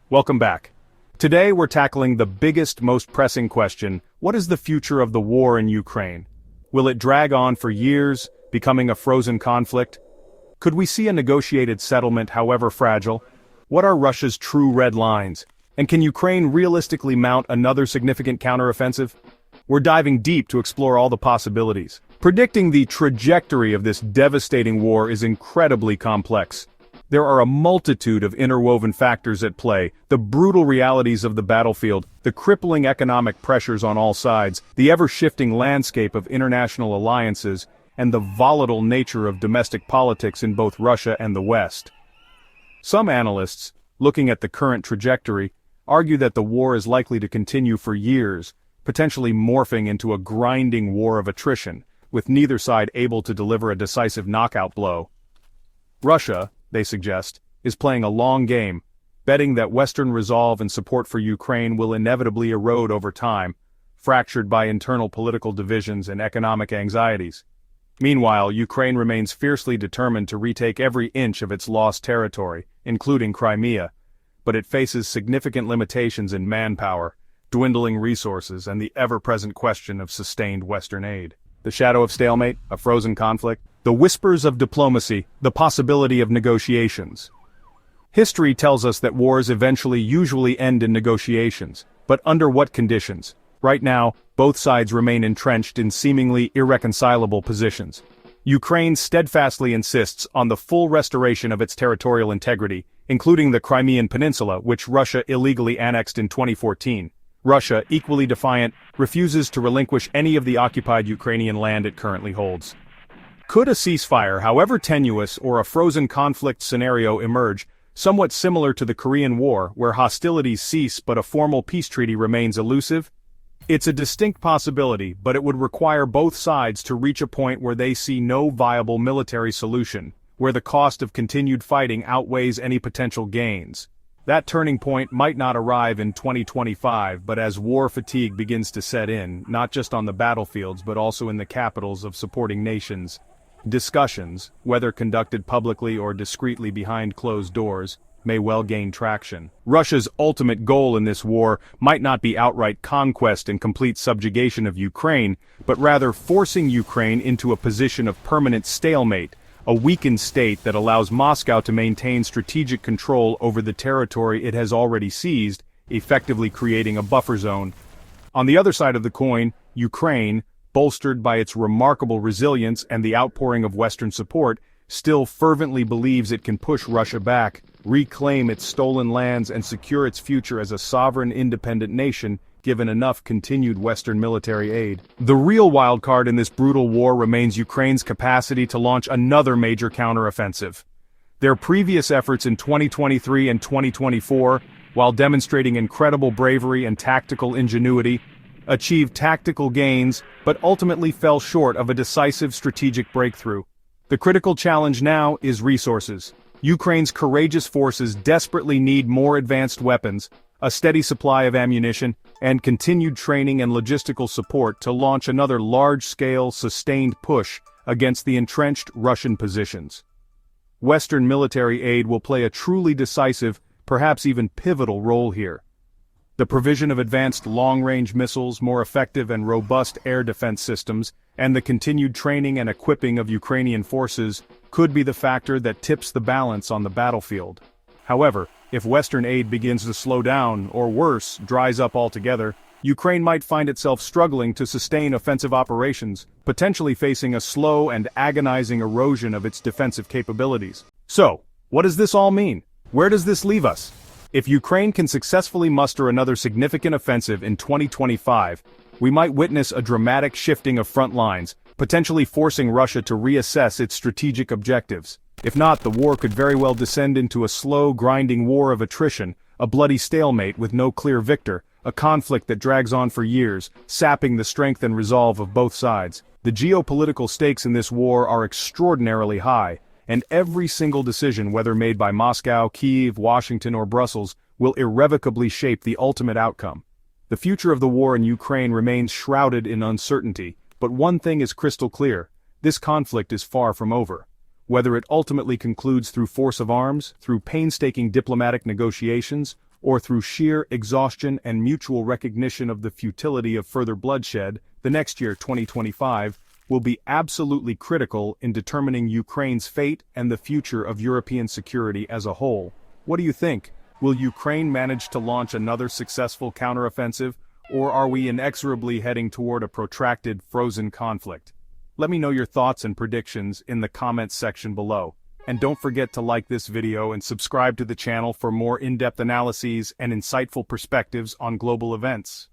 Welcome back. Today we're tackling the biggest, most pressing question: what is the future of the war in Ukraine? Will it drag on for years, becoming a frozen conflict? Could we see a negotiated settlement, however fragile? What are Russia's true red lines? And can Ukraine realistically mount another significant counteroffensive? We're diving deep to explore all the possibilities. Predicting the trajectory of this devastating war is incredibly complex. There are a multitude of interwoven factors at play: the brutal realities of the battlefield, the crippling economic pressures on all sides, the ever-shifting landscape of international alliances, and the volatile nature of domestic politics in both Russia and the West. Some analysts, looking at the current trajectory, argue that the war is likely to continue for years, potentially morphing into a grinding war of attrition, with neither side able to deliver a decisive knockout blow. Russia, they suggest, is playing a long game, betting that Western resolve and support for Ukraine will inevitably erode over time, fractured by internal political divisions and economic anxieties. Meanwhile, Ukraine remains fiercely determined to retake every inch of its lost territory, including Crimea, but it faces significant limitations in manpower, dwindling resources, and the ever-present question of sustained Western aid. The shadow of stalemate, a frozen conflict, the whispers of diplomacy, the possibility of negotiations. History tells us that wars usually end in negotiations, but under what conditions? Right now, both sides remain entrenched in seemingly irreconcilable positions. Ukraine steadfastly insists on the full restoration of its territorial integrity, including the Crimean Peninsula, which Russia illegally annexed in 2014. Russia, equally defiant, refuses to relinquish any of the occupied Ukrainian land it currently holds. Could a ceasefire, however tenuous, or a frozen conflict scenario emerge, somewhat similar to the Korean War, where hostilities cease but a formal peace treaty remains elusive? It's a distinct possibility, but it would require both sides to reach a point where they see no viable military solution, where the cost of continued fighting outweighs any potential gains. That turning point might not arrive in 2025, but as war fatigue begins to set in, not just on the battlefields but also in the capitals of supporting nations, discussions, whether conducted publicly or discreetly behind closed doors, may well gain traction. Russia's ultimate goal in this war might not be outright conquest and complete subjugation of Ukraine, but rather forcing Ukraine into a position of permanent stalemate, a weakened state that allows Moscow to maintain strategic control over the territory it has already seized, effectively creating a buffer zone. On the other side of the coin, Ukraine, bolstered by its remarkable resilience and the outpouring of Western support, still fervently believes it can push Russia back, reclaim its stolen lands, and secure its future as a sovereign, independent nation, given enough continued Western military aid. The real wildcard in this brutal war remains Ukraine's capacity to launch another major counteroffensive. Their previous efforts in 2023 and 2024, while demonstrating incredible bravery and tactical ingenuity, achieved tactical gains, but ultimately fell short of a decisive strategic breakthrough. The critical challenge now is resources. Ukraine's courageous forces desperately need more advanced weapons, a steady supply of ammunition, and continued training and logistical support to launch another large-scale, sustained push against the entrenched Russian positions. Western military aid will play a truly decisive, perhaps even pivotal role here. The provision of advanced long-range missiles, more effective and robust air defense systems, and the continued training and equipping of Ukrainian forces could be the factor that tips the balance on the battlefield. However, if Western aid begins to slow down, or worse, dries up altogether, Ukraine might find itself struggling to sustain offensive operations, potentially facing a slow and agonizing erosion of its defensive capabilities. So, what does this all mean? Where does this leave us? If Ukraine can successfully muster another significant offensive in 2025, we might witness a dramatic shifting of front lines, potentially forcing Russia to reassess its strategic objectives. If not, the war could very well descend into a slow, grinding war of attrition, a bloody stalemate with no clear victor, a conflict that drags on for years, sapping the strength and resolve of both sides. The geopolitical stakes in this war are extraordinarily high, and every single decision, whether made by Moscow, Kyiv, Washington, or Brussels, will irrevocably shape the ultimate outcome. The future of the war in Ukraine remains shrouded in uncertainty, but one thing is crystal clear: this conflict is far from over. Whether it ultimately concludes through force of arms, through painstaking diplomatic negotiations, or through sheer exhaustion and mutual recognition of the futility of further bloodshed, the next year, 2025, will be absolutely critical in determining Ukraine's fate and the future of European security as a whole. What do you think? Will Ukraine manage to launch another successful counteroffensive, or are we inexorably heading toward a protracted, frozen conflict? Let me know your thoughts and predictions in the comments section below. And don't forget to like this video and subscribe to the channel for more in-depth analyses and insightful perspectives on global events.